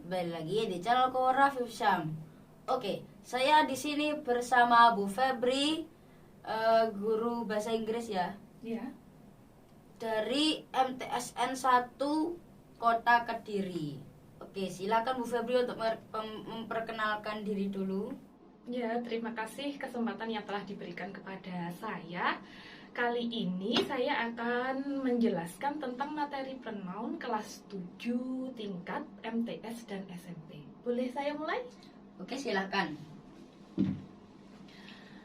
Kembali lagi di channel Rafif Syam. Oke, saya di sini bersama Bu Febri, guru bahasa Inggris ya, Ya, dari MTSN 1 Kota Kediri. Oke, silakan Bu Febri untuk memperkenalkan diri dulu. ya, terima kasih kesempatan yang telah diberikan kepada saya. Kali ini saya akan menjelaskan tentang materi pronoun kelas 7 tingkat MTS dan SMP. Boleh saya mulai? Oke, silakan.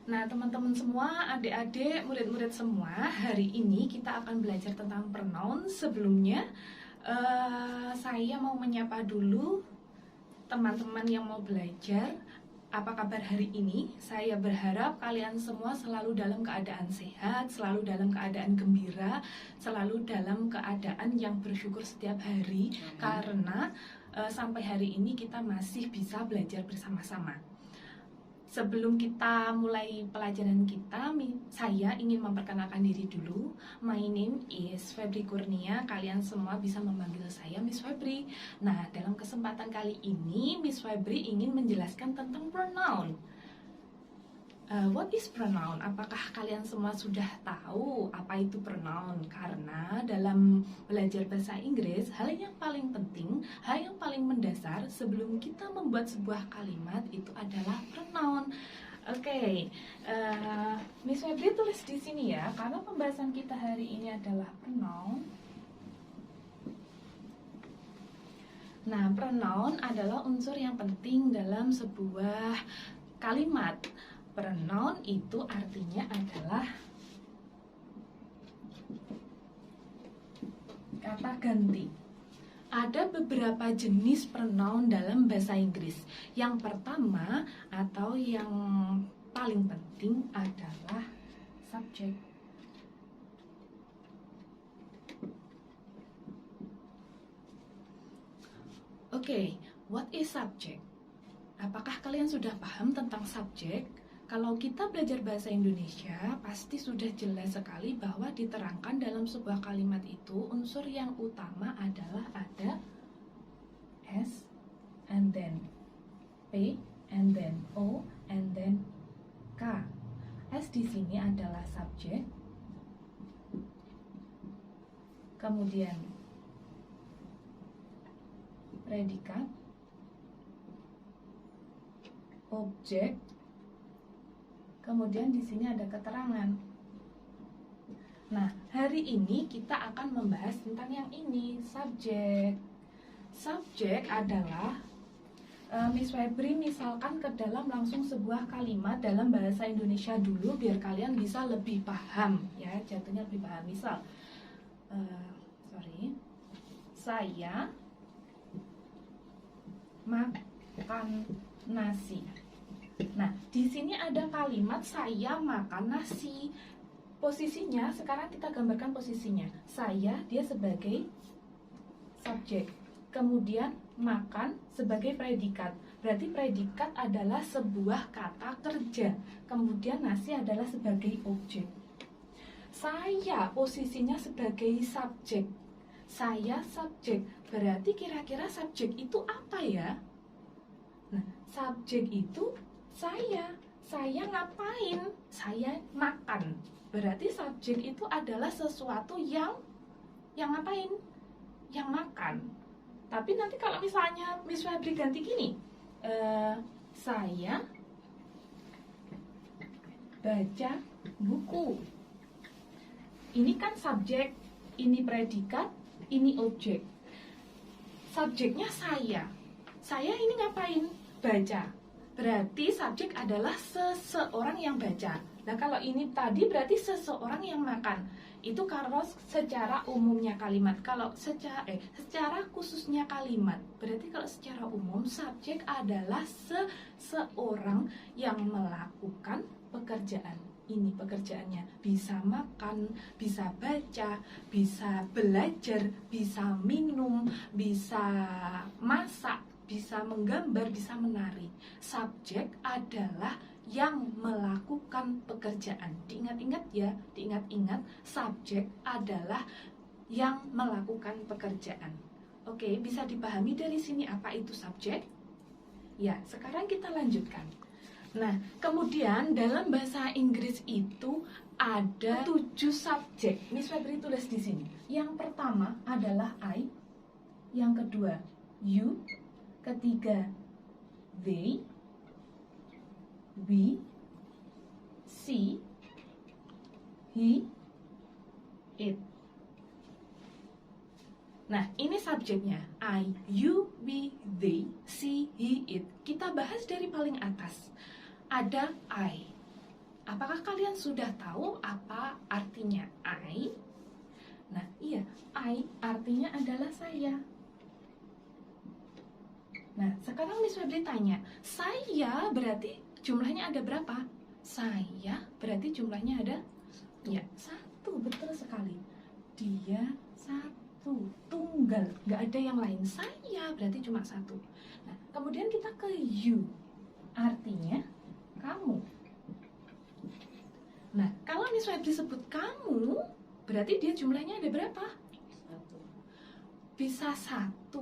Nah, teman-teman semua, adik-adik, murid-murid semua, hari ini kita akan belajar tentang pronoun. Sebelumnya, saya mau menyapa dulu teman-teman yang mau belajar. Apa kabar hari ini? Saya berharap kalian semua selalu dalam keadaan sehat, selalu dalam keadaan gembira, selalu dalam keadaan yang bersyukur setiap hari. Karena sampai hari ini kita masih bisa belajar bersama-sama. Sebelum kita mulai pelajaran kita, saya ingin memperkenalkan diri dulu. My name is Febri Kurnia. Kalian semua bisa memanggil saya Miss Febri. Nah, dalam kesempatan kali ini, Miss Febri ingin menjelaskan tentang pronoun. What is pronoun? Apakah kalian semua sudah tahu apa itu pronoun? Karena dalam belajar bahasa Inggris, hal yang paling penting, hal yang paling mendasar sebelum kita membuat sebuah kalimat itu adalah pronoun. Oke, Miss Febri tulis di sini ya, karena pembahasan kita hari ini adalah pronoun. Nah, pronoun adalah unsur yang penting dalam sebuah kalimat. Pronoun itu artinya adalah kata ganti. Ada beberapa jenis pronoun dalam bahasa Inggris. Yang pertama atau yang paling penting adalah subject. Oke, what is subject? Apakah kalian sudah paham tentang subjek? Kalau kita belajar bahasa Indonesia, pasti sudah jelas sekali bahwa diterangkan dalam sebuah kalimat itu unsur yang utama adalah ada S, and then P, and then O, and then K. S di sini adalah subjek. Kemudian predikat, objek, kemudian di sini ada keterangan. Nah, hari ini kita akan membahas tentang yang ini, subjek. Subjek adalah Miss Febri misalkan ke dalam langsung sebuah kalimat dalam bahasa Indonesia dulu biar kalian bisa lebih paham ya, jatuhnya lebih paham. Misal, saya makan nasi. Nah, di sini ada kalimat saya makan nasi. Posisinya, sekarang kita gambarkan posisinya. Saya, dia sebagai subjek. Kemudian makan sebagai predikat. Berarti predikat adalah sebuah kata kerja. Kemudian nasi adalah sebagai objek. Saya posisinya sebagai subjek. Saya subjek. Berarti kira-kira subjek itu apa ya? Nah, subjek itu saya ngapain? Saya makan. Berarti subjek itu adalah sesuatu yang ngapain? Yang makan. Tapi nanti kalau misalnya Miss Febri ganti gini, saya baca buku. Ini kan subjek, ini predikat, ini objek. Subjeknya saya. Saya ini ngapain? Baca. Berarti subjek adalah seseorang yang baca. Nah, kalau ini tadi berarti seseorang yang makan. Itu kalau secara umumnya kalimat. Kalau secara khususnya kalimat. Berarti kalau secara umum subjek adalah seseorang yang melakukan pekerjaan. Ini pekerjaannya, bisa makan, bisa baca, bisa belajar, bisa minum, bisa masak, bisa menggambar, bisa menari. Subjek adalah yang melakukan pekerjaan. Diingat-ingat ya, diingat-ingat, subjek adalah yang melakukan pekerjaan. Oke, bisa dipahami dari sini apa itu subjek? Ya, sekarang kita lanjutkan. Nah, kemudian dalam bahasa Inggris itu ada 7 subjek. Miss Febri tulis di sini. Yang pertama adalah I, yang kedua you, ketiga they, we, she, he, it. Nah, ini subjeknya. I, you, we, they, she, he, it. Kita bahas dari paling atas. Ada I. Apakah kalian sudah tahu apa artinya I? Nah, iya. I artinya adalah saya. Nah, sekarang Miss Febri tanya, saya berarti jumlahnya ada berapa? Saya berarti jumlahnya ada? Ya, 1. Betul sekali. Dia 1. Tunggal, nggak ada yang lain. Saya berarti cuma 1. Nah, kemudian kita ke you, artinya kamu. Nah, kalau Miss Febri sebut kamu, berarti dia jumlahnya ada berapa? 1. Bisa 1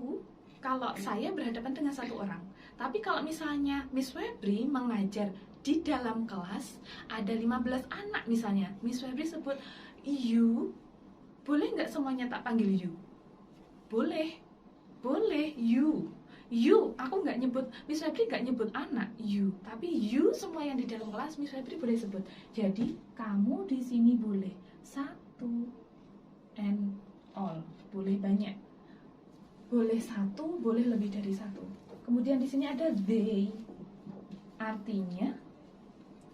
kalau saya berhadapan dengan 1 orang. Tapi kalau misalnya Miss Febri mengajar di dalam kelas, ada 15 anak misalnya, Miss Febri sebut you, boleh nggak semuanya tak panggil you? Boleh, boleh, you. You, aku nggak nyebut, Miss Febri nggak nyebut anak, you. Tapi you semua yang di dalam kelas Miss Febri boleh sebut. Jadi kamu di sini boleh 1 and all, boleh banyak. Boleh 1, boleh lebih dari 1. Kemudian di sini ada they, artinya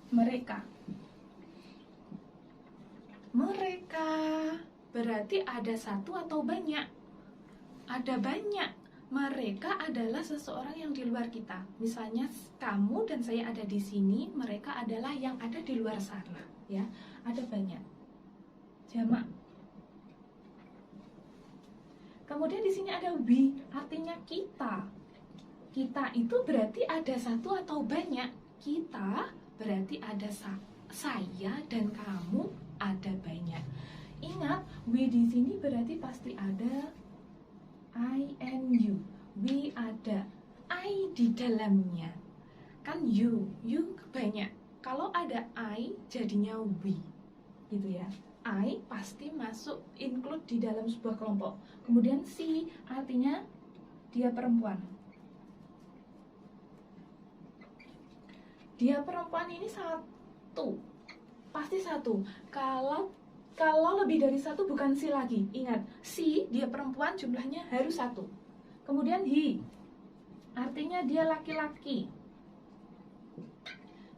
mereka. Mereka berarti ada 1 atau banyak? Ada banyak. Mereka adalah seseorang yang di luar kita. Misalnya kamu dan saya ada di sini, mereka adalah yang ada di luar sana, ya. Ada banyak. Jamak. Kemudian di sini ada we, artinya kita. Kita itu berarti ada 1 atau banyak? Kita berarti ada saya dan kamu ada banyak. Ingat, we di sini berarti pasti ada I and you. We ada I di dalamnya. Kan you banyak. Kalau ada I jadinya we. Gitu ya. I pasti masuk include di dalam sebuah kelompok. Kemudian she artinya dia perempuan. Dia perempuan ini 1. Pasti 1. Kalau lebih dari 1 bukan she lagi. Ingat, she dia perempuan jumlahnya harus 1. Kemudian he artinya dia laki-laki.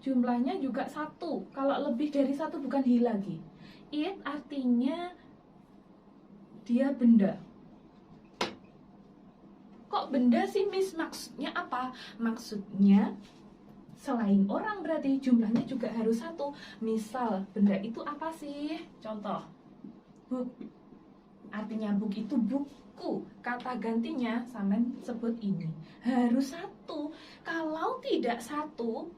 Jumlahnya juga 1. Kalau lebih dari 1 bukan he lagi. It artinya dia benda. Kok benda sih, Miss? Maksudnya apa? Maksudnya selain orang berarti jumlahnya juga harus 1. Misal, benda itu apa sih? Contoh, book. Artinya book itu buku. Kata gantinya sama sebut ini. Harus 1. Kalau tidak 1,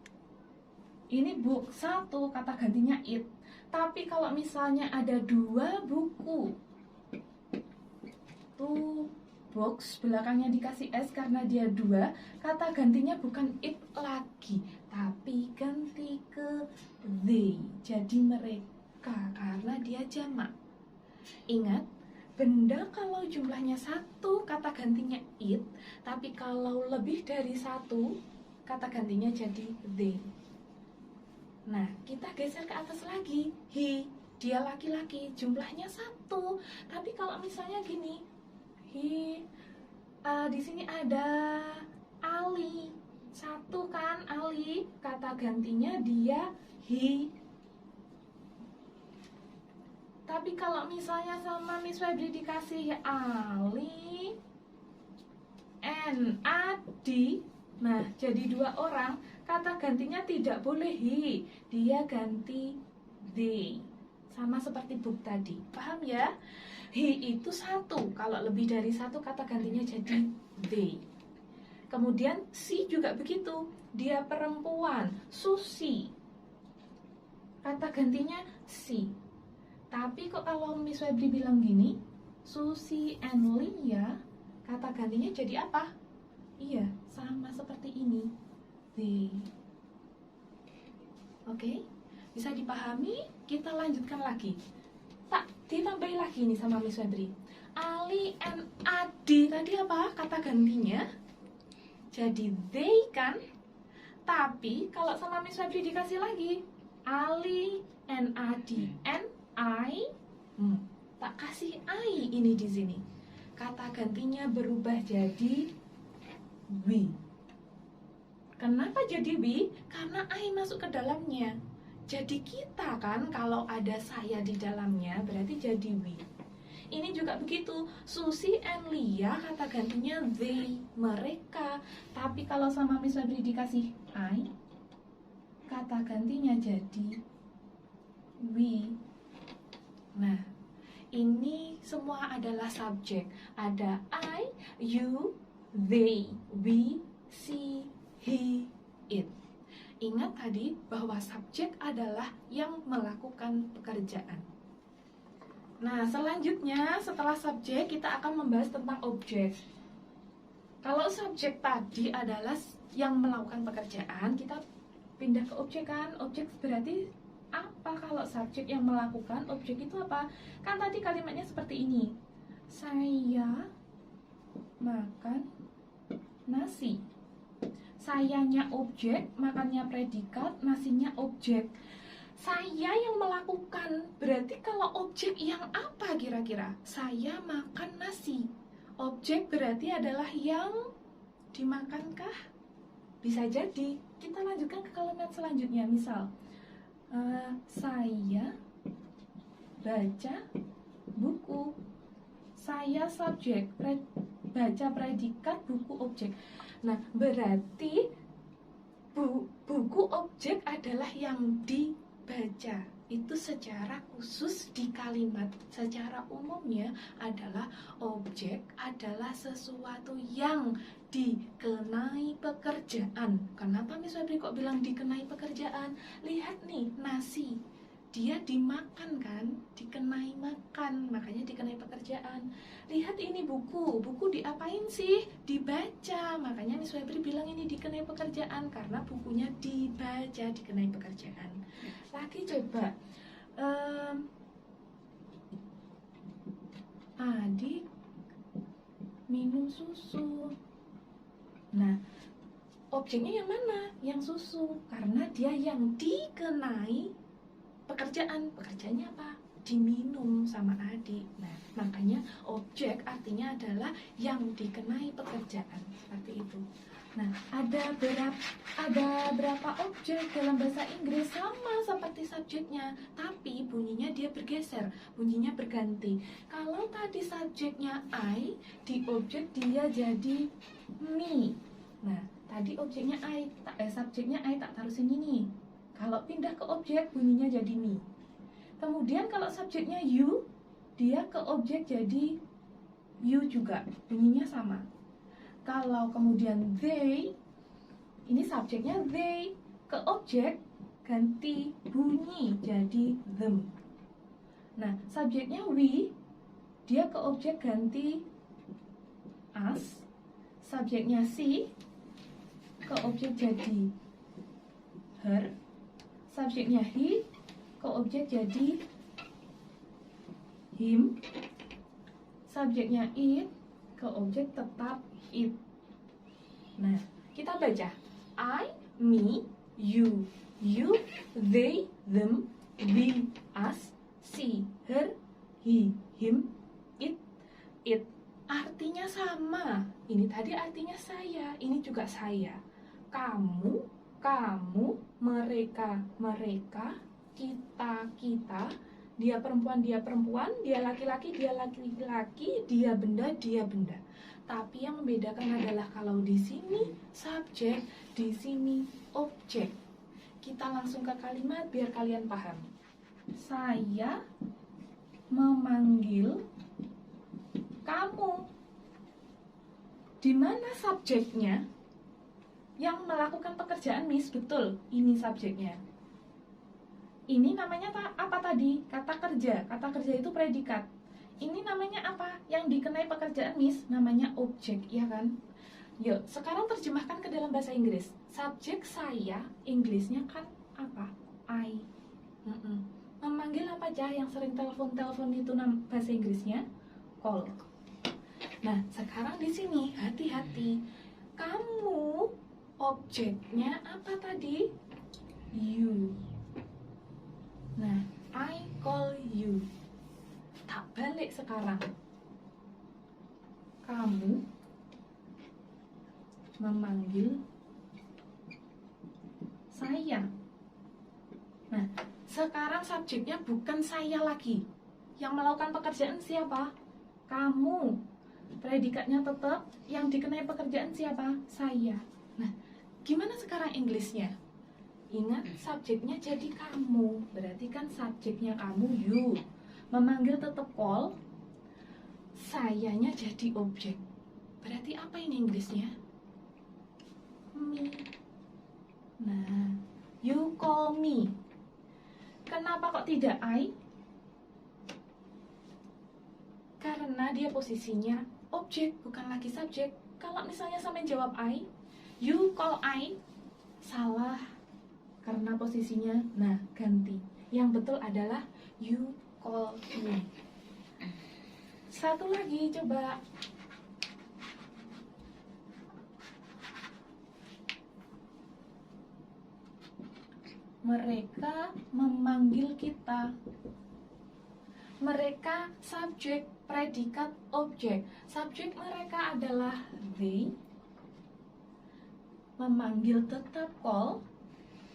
ini book 1, kata gantinya it. Tapi kalau misalnya ada 2 buku, tuh box belakangnya dikasih S karena dia 2, kata gantinya bukan it lagi, tapi ganti ke they. Jadi mereka karena dia jamak. Ingat, benda kalau jumlahnya 1 kata gantinya it, tapi kalau lebih dari 1 kata gantinya jadi they. Nah, kita geser ke atas lagi. He, dia laki-laki, jumlahnya 1. Tapi kalau misalnya gini, he, di sini ada Ali, 1 kan Ali, kata gantinya dia he. Tapi kalau misalnya sama Miss Febri dikasih Ali and Adi, nah jadi 2 orang, kata gantinya tidak boleh he, dia ganti they. Sama seperti book tadi, paham ya? He itu 1, kalau lebih dari 1 kata gantinya jadi they. Kemudian she juga begitu, dia perempuan, Susi, kata gantinya she. Tapi kok kalau Miss Febri bilang gini, Susi and Lia, kata gantinya jadi apa? Iya, sama seperti ini. They. Oke, bisa dipahami? Kita lanjutkan lagi. Tak, ditambahi lagi nih sama Miss Febri. Ali and Adi tadi apa? Kata gantinya jadi they kan? Tapi kalau sama Miss Febri dikasih lagi Ali and Adi and I, tak kasih I ini di sini. Kata gantinya berubah jadi we. Kenapa jadi we? Karena I masuk ke dalamnya. Jadi kita kan, kalau ada saya di dalamnya berarti jadi we. Ini juga begitu. Susi and Lia kata gantinya they, mereka. Tapi kalau sama Miss Febri dikasih I, kata gantinya jadi we. Nah, ini semua adalah subjek. Ada I, you, they, we, she, he, it. Ingat tadi bahwa subjek adalah yang melakukan pekerjaan. Nah, selanjutnya setelah subjek kita akan membahas tentang objek. Kalau subjek tadi adalah yang melakukan pekerjaan, kita pindah ke objek kan. Objek berarti apa kalau subjek yang melakukan? Objek itu apa? Kan tadi kalimatnya seperti ini. Saya makan nasi. Sayanya objek, makannya predikat, nasinya objek. Saya yang melakukan, berarti kalau objek yang apa kira-kira? Saya makan nasi. Objek berarti adalah yang dimakankah? Bisa jadi. Kita lanjutkan ke kalimat selanjutnya. Misal, saya baca buku. Saya subjek, baca predikat, buku objek. Nah, berarti buku objek adalah yang dibaca. Itu secara khusus di kalimat. Secara umumnya adalah objek adalah sesuatu yang dikenai pekerjaan. Kenapa Miss Febri kok bilang dikenai pekerjaan? Lihat nih, nasi. Dia dimakan kan, dikenai makan, makanya dikenai pekerjaan. Lihat ini buku diapain sih? Dibaca, makanya Miss Febri bilang ini dikenai pekerjaan karena bukunya dibaca, dikenai pekerjaan. Lagi coba, adik minum susu. Nah, objeknya yang mana? Yang susu, karena dia yang dikenai pekerjaannya apa? Diminum sama adik. Nah, makanya objek artinya adalah yang dikenai pekerjaan, seperti itu. Nah, ada berapa objek dalam bahasa Inggris sama seperti subjeknya, tapi bunyinya dia bergeser, bunyinya berganti. Kalau tadi subjeknya I, di objek dia jadi me. Nah, tadi objeknya I, subjeknya I tak taruh sini nih. Kalau pindah ke objek, bunyinya jadi me. Kemudian kalau subjeknya you, dia ke objek jadi you juga, bunyinya sama. Kalau kemudian they, ini subjeknya they, ke objek ganti bunyi jadi them. Nah, subjeknya we, dia ke objek ganti us. Subjeknya she, ke objek jadi her. Subjeknya he, ke objek jadi him. Subjeknya it, ke objek tetap it. Nah, kita baca I, me, you, they, them, we, us, she, her, he, him, it. Artinya sama. Ini tadi artinya saya, ini juga saya. Kamu, mereka, kita, dia perempuan, dia laki-laki, dia benda. Tapi yang membedakan adalah kalau di sini subjek, di sini objek. Kita langsung ke kalimat biar kalian paham. Saya memanggil kamu. Di mana subjeknya? Yang melakukan pekerjaan Miss, betul, ini subjeknya. Ini namanya apa tadi? Kata kerja. Kata kerja itu predikat. Ini namanya apa? Yang dikenai pekerjaan Miss namanya objek, ya kan? Yuk, sekarang terjemahkan ke dalam bahasa Inggris. Subjek saya, Inggrisnya kan apa? I. Memanggil apa aja yang sering telepon-telepon itu bahasa Inggrisnya? Call. Nah, sekarang di sini hati-hati. Kamu objeknya apa tadi? You. Nah, I call you. Tak balik sekarang. Kamu memanggil saya. Nah, sekarang subjeknya bukan saya lagi. Yang melakukan pekerjaan siapa? Kamu. Predikatnya tetap, yang dikenai pekerjaan siapa? Saya. Nah, gimana sekarang Inggrisnya? Ingat, subjeknya jadi kamu. Berarti kan subjeknya kamu, you. Memanggil tetap call, sayanya jadi objek. Berarti apa ini Inggrisnya? Me. Nah, you call me. Kenapa kok tidak I? Karena dia posisinya objek, bukan lagi subjek. Kalau misalnya sampai jawab I, you call I, salah. Karena posisinya, nah ganti. Yang betul adalah you call me. Satu lagi coba. Mereka memanggil kita. Mereka subjek, predikat, objek. Subjek mereka adalah they. Memanggil tetap call.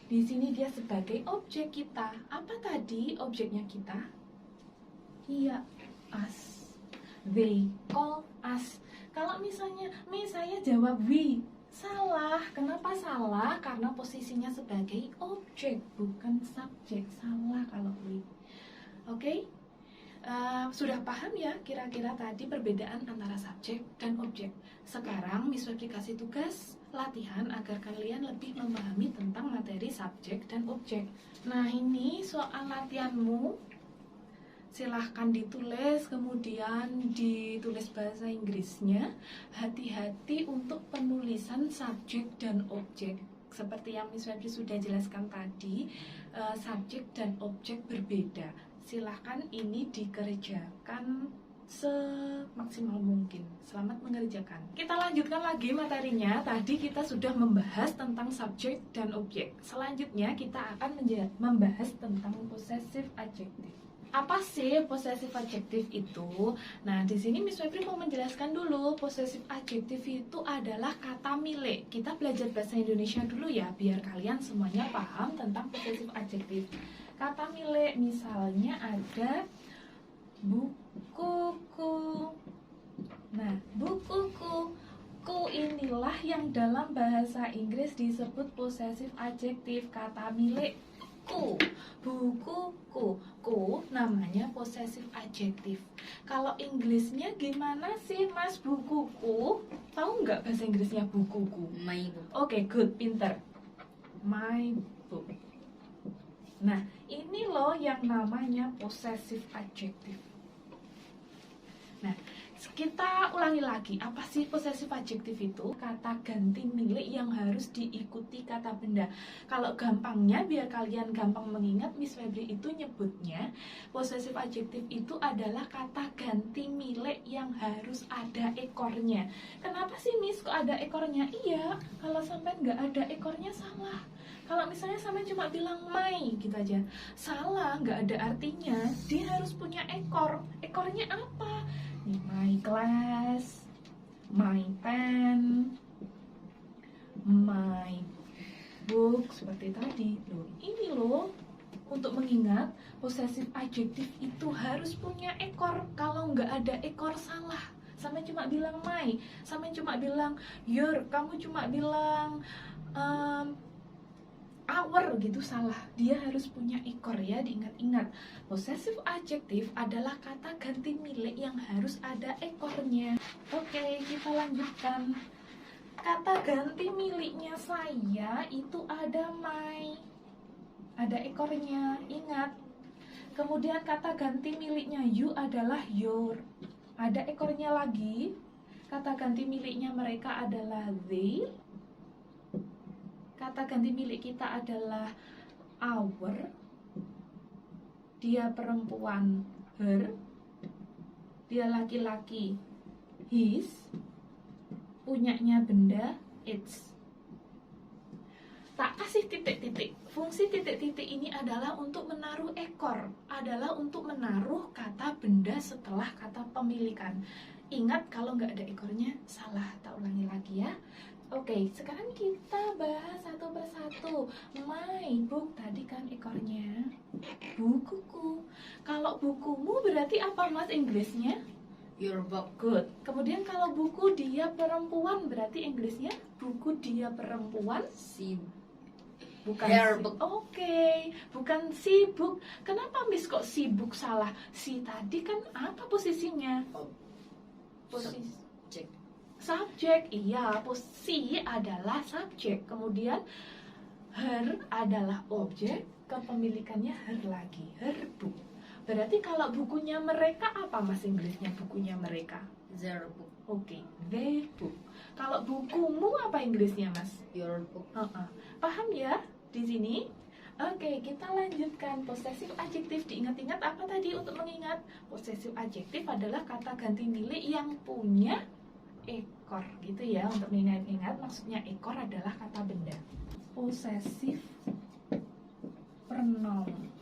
Di sini dia sebagai objek kita. Apa tadi objeknya kita? Iya, us. They call us. Kalau misalnya, saya jawab we. Salah. Kenapa salah? Karena posisinya sebagai objek, bukan subjek. Salah kalau we. Oke? Sudah paham ya kira-kira tadi perbedaan antara subjek dan objek. Sekarang Miss Febri kasih tugas latihan agar kalian lebih memahami tentang materi subjek dan objek. Nah, ini soal latihanmu. Silahkan ditulis, kemudian ditulis bahasa Inggrisnya. Hati-hati untuk penulisan subjek dan objek. Seperti yang Miss Febri sudah jelaskan tadi, subjek dan objek berbeda. Silahkan ini dikerjakan semaksimal mungkin. Selamat mengerjakan. Kita lanjutkan lagi materinya. Tadi kita sudah membahas tentang subjek dan objek. Selanjutnya kita akan membahas tentang possessive adjective. Apa sih possessive adjective itu? Nah, di sini Miss Febri mau menjelaskan dulu. Possessive adjective itu adalah kata milik. Kita belajar bahasa Indonesia dulu ya, biar kalian semuanya paham tentang possessive adjective. Kata milik, misalnya ada bukuku. Nah, bukuku. Ku inilah yang dalam bahasa Inggris disebut possessive adjective, kata milik. Ku, bukuku. Ku namanya possessive adjective. Kalau Inggrisnya gimana sih Mas bukuku? Tahu nggak bahasa Inggrisnya bukuku? My book. Oke, good, pinter. My book. Nah, ini loh yang namanya possessive adjective. Nah, kita ulangi lagi, apa sih possessive adjective itu? Kata ganti milik yang harus diikuti kata benda. Kalau gampangnya, biar kalian gampang mengingat, Miss Febri itu nyebutnya possessive adjective itu adalah kata ganti milik yang harus ada ekornya. Kenapa sih Miss kok ada ekornya? Iya, kalau sampai nggak ada ekornya salah. Kalau misalnya sampai cuma bilang my gitu aja, salah, nggak ada artinya. Dia harus punya ekor. Ekornya apa? My class, my pen, my book, seperti tadi. Loh, ini loh, untuk mengingat possessive adjective itu harus punya ekor. Kalau nggak ada ekor salah. Sampai cuma bilang my, sampai cuma bilang your, kamu cuma bilang our gitu salah. Dia harus punya ekor ya, diingat-ingat. Possessive adjective adalah kata ganti milik yang harus ada ekornya. Oke, kita lanjutkan. Kata ganti miliknya saya itu ada my. Ada ekornya, ingat. Kemudian kata ganti miliknya you adalah your. Ada ekornya lagi. Kata ganti miliknya mereka adalah they. Kata ganti milik kita adalah our. Dia perempuan, her. Dia laki-laki, his. Punyanya benda, its. Tak kasih titik-titik. Fungsi titik-titik ini adalah untuk menaruh ekor, adalah untuk menaruh kata benda setelah kata pemilikan. Ingat, kalau nggak ada ekornya salah. Tak ulangi lagi ya. Oke, sekarang kita bahas satu persatu. My book, tadi kan ekornya bukuku. Kalau bukumu berarti apa mas Inggrisnya? Your book. Good. Kemudian kalau buku dia perempuan berarti Inggrisnya buku dia perempuan. Si Bukan her si- book. Oke, bukan sibuk. Kenapa Miss kok sibuk salah? Si tadi kan apa posisinya? Posisi subjek. Iya, posisi adalah subjek. Kemudian her adalah objek, kepemilikannya her lagi. Her book. Berarti kalau bukunya mereka apa mas Inggrisnya bukunya mereka? Their book. Oke, their book. Kalau bukumu apa Inggrisnya mas? Your book. Paham ya di sini? Oke, kita lanjutkan. Possessive adjektif. Diingat-ingat apa tadi untuk mengingat? Possessive adjektif adalah kata ganti milik yang punya ekor, gitu ya. Untuk mengingat-ingat, maksudnya ekor adalah kata benda. Possessive pronoun.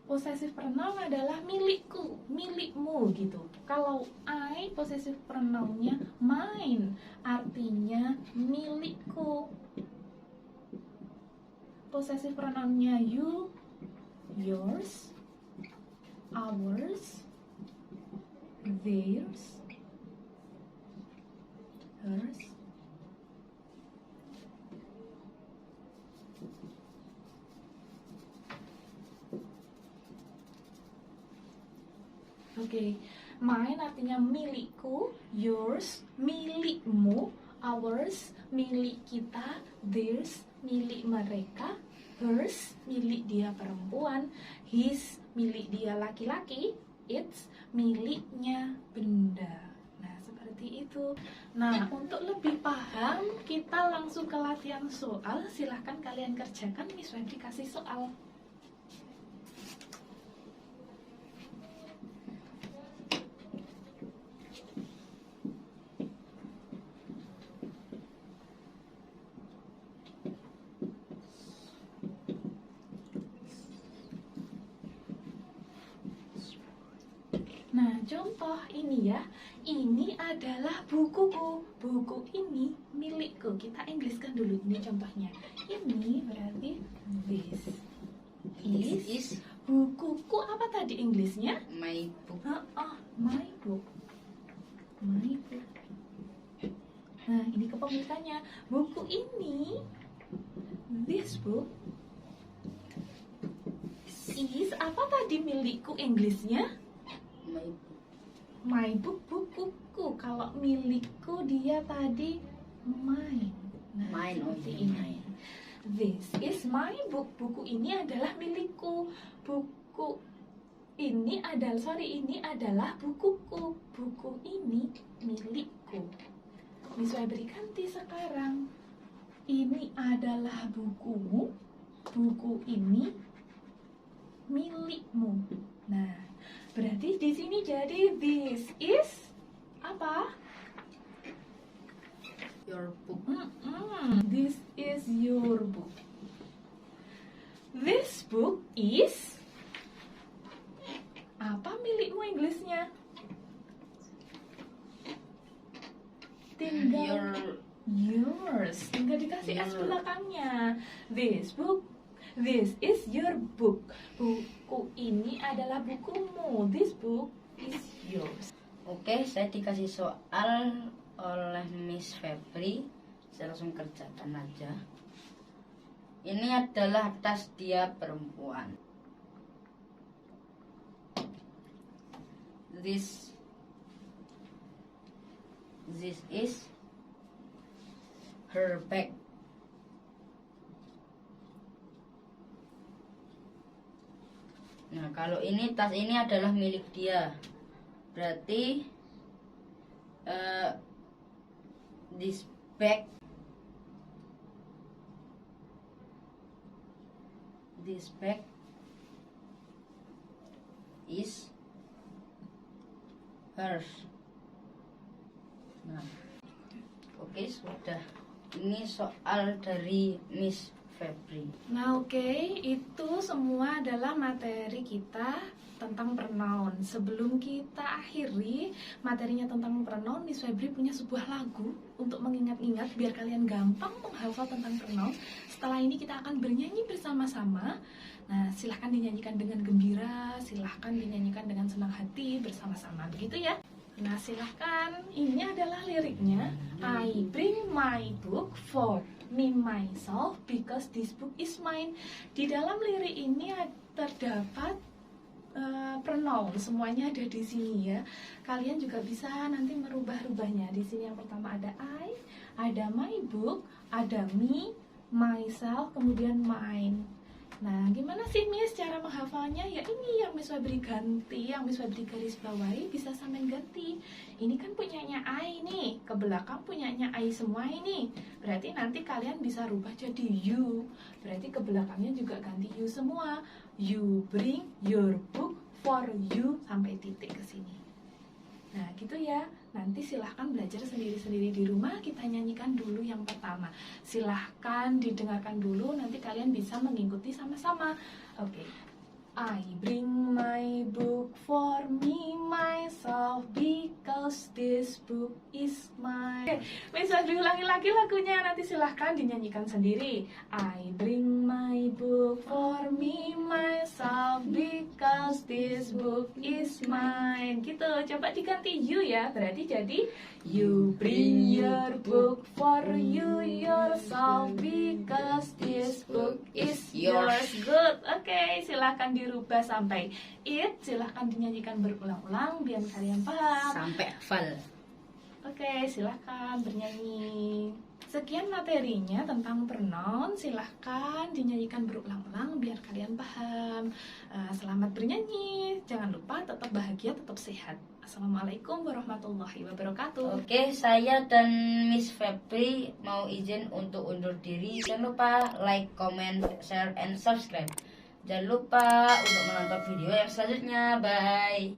Possessive pronoun adalah milikku, milikmu gitu. Kalau I, possessive pronounnya mine, artinya milikku. Possessive pronounnya you, yours, ours, theirs, hers. Oke, mine artinya milikku, yours, milikmu, ours, milik kita, theirs, milik mereka, hers, milik dia perempuan, his, milik dia laki-laki, its, miliknya benda. Nah, seperti itu. Nah, untuk lebih paham, kita langsung ke latihan soal. Silahkan kalian kerjakan, Miss Febri kasih soal. Nah, contoh ini ya. Ini adalah bukuku. Buku ini milikku. Kita Inggriskan dulu ini contohnya. Ini berarti this is bukuku. Apa tadi Inggrisnya? My book. My book. My book. Nah, ini kepemilikannya. Buku ini, this book is apa tadi milikku Inggrisnya? My book. My book, bukuku. Kalau milikku dia tadi mine. Nah, Mine, seperti oh, ini. mine. This is my book. Buku ini adalah milikku. Buku ini adalah bukuku. Buku ini milikku. Miss Febri ganti sekarang. Ini adalah bukumu. Buku ini milikmu. Nah, berarti di sini jadi this is apa? Your book. This is your book. This book is apa milikmu Inggrisnya? Tinggal yours. Tinggal dikasih S Your. belakangnya. This is your book. Buku ini adalah bukumu. This book is yours. Oke, saya dikasih soal oleh Miss Febri. Saya langsung kerjakan aja. Ini adalah tas dia perempuan. This is her bag. Nah, kalau ini tas ini adalah milik dia. Berarti this bag is hers. Nah, oke, sudah. Ini soal dari Miss Febri. Nah, oke, itu semua adalah materi kita tentang pronoun. Sebelum kita akhiri materinya tentang pronoun, Miss Febri punya sebuah lagu untuk mengingat-ingat biar kalian gampang menghafal tentang pronoun. Setelah ini kita akan bernyanyi bersama-sama. Nah, silahkan dinyanyikan dengan gembira, silahkan dinyanyikan dengan senang hati bersama-sama, begitu ya. Nah, silahkan, ini adalah liriknya. I bring my book for me myself because this book is mine. Di dalam lirik ini terdapat pronoun, semuanya ada di sini ya. Kalian juga bisa nanti merubah-rubahnya. Di sini yang pertama ada I, ada my book, ada me, myself, kemudian mine. Nah, gimana sih Miss cara menghafalnya? Ya ini yang Miss Febri ganti, yang Miss Febri garis bawahi bisa sampean ganti. Ini kan punyanya I nih, ke belakang punyanya I semua ini. Berarti nanti kalian bisa rubah jadi you. Berarti ke belakangnya juga ganti you semua. You bring your book for you sampai titik ke sini. Nah, gitu ya. Nanti silahkan belajar sendiri-sendiri di rumah. Kita nyanyikan dulu yang pertama. Silahkan didengarkan dulu. Nanti kalian bisa mengikuti sama-sama. Oke. I bring my book for me myself because this book is mine. Bisa diulangi lagi lagunya. Nanti silahkan dinyanyikan sendiri. I bring my book for me myself because this book is mine. Gitu. Coba diganti you ya. Berarti jadi you bring your book for you yourself because this book is yours. Good. Oke, silahkan dirubah sampai it. Silahkan dinyanyikan berulang-ulang biar kalian paham. Sampai hafal. Oke, silahkan bernyanyi. Sekian materinya tentang pronoun. Silahkan dinyanyikan berulang-ulang biar kalian paham. Selamat bernyanyi. Jangan lupa tetap bahagia, tetap sehat. Assalamualaikum warahmatullahi wabarakatuh. Oke, saya dan Miss Febri mau izin untuk undur diri. Jangan lupa like, comment, share, and subscribe. Jangan lupa untuk menonton video yang selanjutnya. Bye.